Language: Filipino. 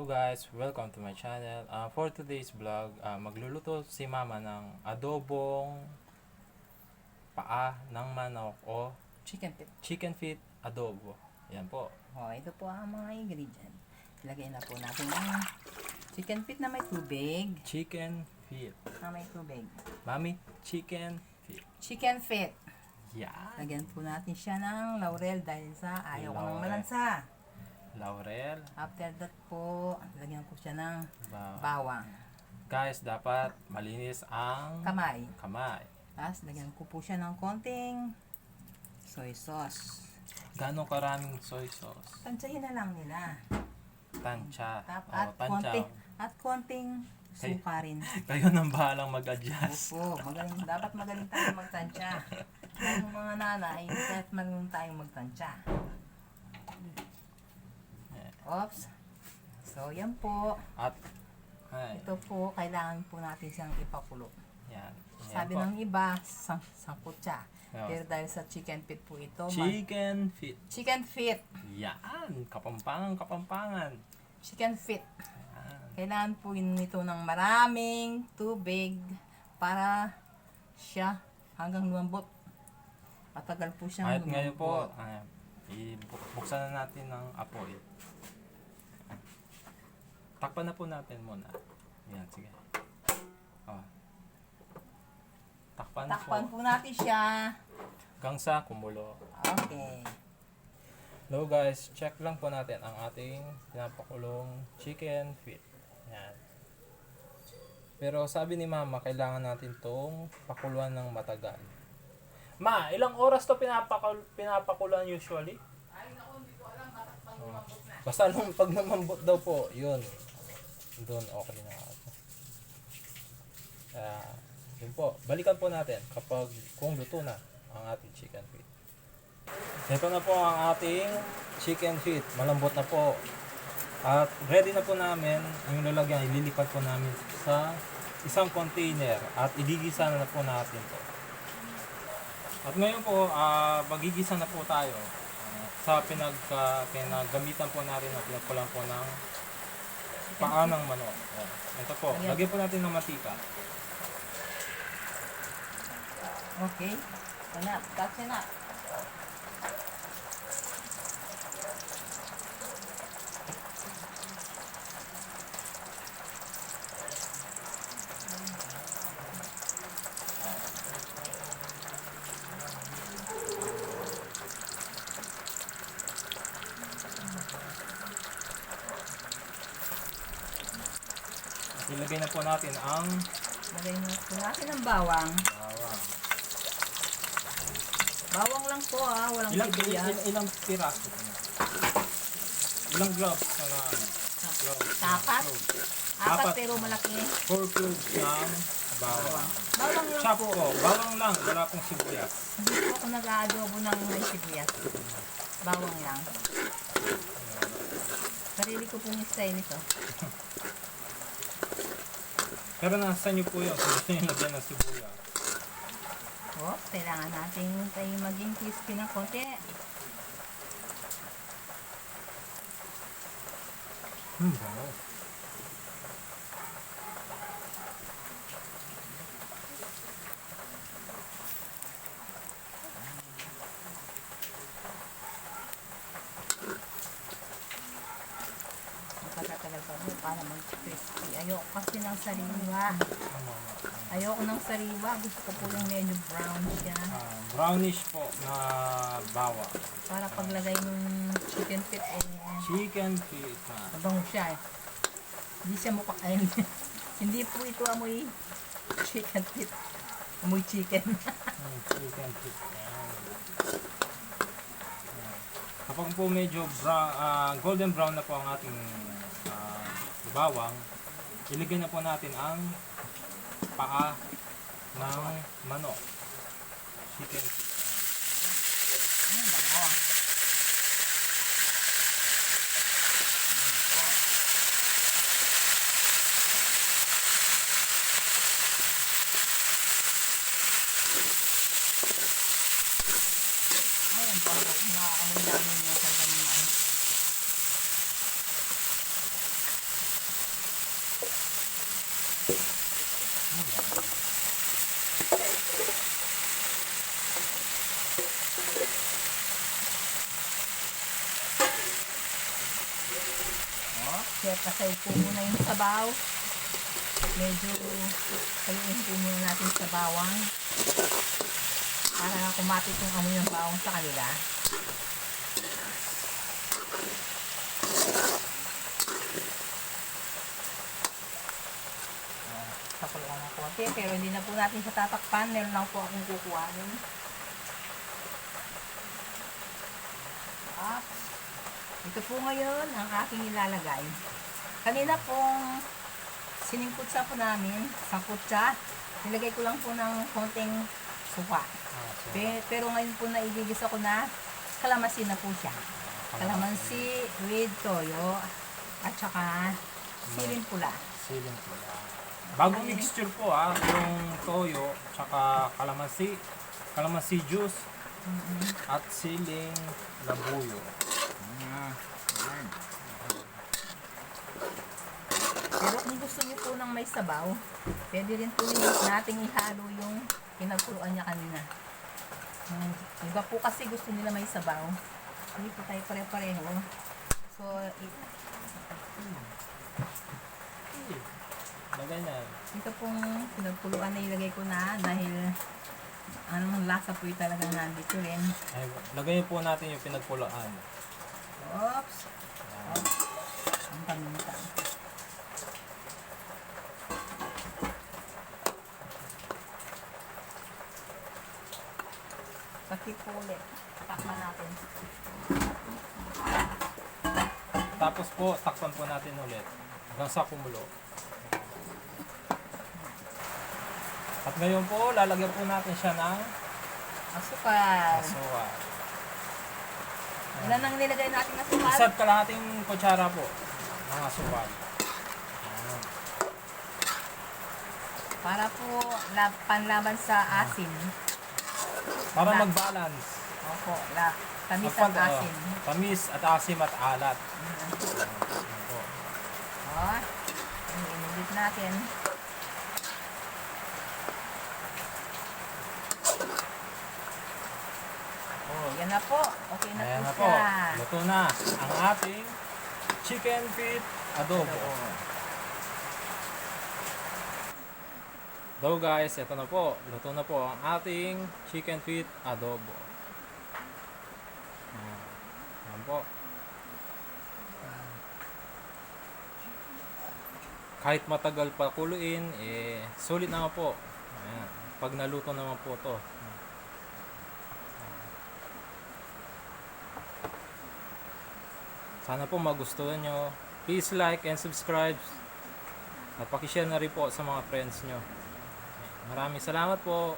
Hello guys, welcome to my channel. For today's vlog, magluluto si mama ng adobong paa ng manok o Chicken feet. chicken feet adobo. Yan po. Ito po ang mga ingredient. Ilagay na po natin ang chicken feet na may tubig. Chicken feet. May tubig. Mami, chicken feet. Chicken feet. Yan. Lagyan po natin siya ng laurel dahil sa ayaw ko ng Laurel. malansa. Laurel. After that po, lagyan ko siya ng Ba- bawang. Guys, dapat malinis ang Kamay. kamay. Tapos lagyan ko po siya ng konting soy sauce. Gano'ng karaming soy sauce? Tansyahin na lang nila. Tansya. At konting suka rin. Kayo nang bahalang mag-adjust. Opo, dapat magaling tayo magtansya. Dahil yung mga nanay, kahit magaling tayong magtansya. Oops. So, yan po. At, Ito po, kailangan po natin siyang ipakulo. yan. Sabi po. ng iba, sangkot siya. Yeah. Pero dahil sa chicken feet po ito, Chicken feet. chicken feet. Yan. Kapampangan. Chicken feet. Yan. Kailangan po nito ng maraming tubig para siya hanggang lumambot. Matagal po siyang Kahit ngayon po, lumambot. buksan na natin ng apoy. Takpan na po natin muna. Yan, sige. Oh. Takpan Takpan po. po natin siya. Hanggang sa kumulo. Okay. Hello guys, check lang po natin ang ating pinapakulong chicken feet. Yan. Pero sabi ni mama, kailangan natin tong pakuluan ng matagal. Ma, ilang oras to pinapakuluan usually? Ay, naku, hindi ko alam. Pag lumambot na. Basta nung pag namambot daw po, yun. Doon okay na ako. Yun po, balikan po natin kapag kung luto na ang ating chicken feet. Ito na po ang ating chicken feet. Malambot na po. At ready na po namin yung lalagyan. Ililipat po namin sa isang container at igigisa na po natin to. At ngayon po, magigisa na po tayo sa pinagamitan po natin na pinagkulang po ng paa ng manok. Ito po, lagyan po natin ng mantika. Okay. Enough. That's enough. Ilagay na po natin ang Lagay na po natin ang bawang. bawang. Bawang lang po walang sibuyas. Ilang piraso po na? Ilang gloves na ano? Apat. Cloves. Apat Apat. pero malaki. 4 cloves ng bawang. Bawang lang Chop po. po, bawang lang, wala pong sibuyas. Hindi po ako nag-aadobo ng may sibuyas. Bawang lang. Sarili ko pong style nito. Pero nasa inyo po yun, kung gusto nyo lagyan ng sibuyas. Kailangan natin tayo maging crispy ng konti. Bango. Magkakatagal pa rin para mag-crispy. Ayoko kasi ng sariwa. Ayoko ng sariwa. Gusto ko po yung medyo brown siya. Brownish po na bawang. Para paglagay ng chicken feet, Chicken feet na. mabango siya. Hindi siya mukha, hindi po ito amoy chicken feet. Amoy chicken. Chicken feet. Yan. Kapag po medyo brown, golden brown na po ang ating bawang, ilagay na po natin ang paa ng manok. Chicken feet. Bango. Nakaamoy namin yung sa naman. Set aside po muna yung sabaw. Medyo haluin po muna natin sa bawang para kumapit yung amoy ng bawang sa kanila. Pakuluan ng konti, pero hindi na po natin siya tatakpan. Meron lang po akong kukuhanin. Ito po ngayon ang aking ilalagay. Kanina pong siningkutsa po namin sa kutsa. Nilagay ko lang po ng konting suka. Pero ngayon po naigigisa ko na kalamansi na po siya. Kalamansi with toyo at saka siling pula. Siling pula. Bagong mixture po yung toyo, tsaka kalamansi juice, at siling labuyo. Pero kung gusto niyo po ng may sabaw, pwede rin po nating ihalo yung pinagkuluan niya kanina. Iba po kasi gusto nila may sabaw. Hindi po tayo pare-pareho. So, Lagay na. ito pong pinagkuluan na ilagay ko na dahil anong lasa po yung talagang nandito rin. Ay, lagay po natin yung pinagpulaan. Oops! Ang paminta. Pakit po ulit. Takpan natin. Tapos po, takpan po natin ulit hanggang sa kumulo. At ngayon po, lalagyan po natin siya ng Asukal. asukal. Ilan ang nilagay natin asukal? Isa't kalahating kutsara po ng asukal. Ayan. Para po panlaban sa asin. Para mag-balance. Opo, tamis at asin. Tamis at asim at alat. Ayan po. Inulit natin. Yan na po. Okay na Ayan po na po. siya. Luto na ang ating chicken feet adobo. So guys, ito na po. Luto na po ang ating chicken feet adobo. Ayan po. Kahit matagal pa kuluin, sulit naman po. Ayan. Pag naluto naman po to. Sana po magustuhan nyo. Please like and subscribe. At pakishare na rin po sa mga friends nyo. Maraming salamat po.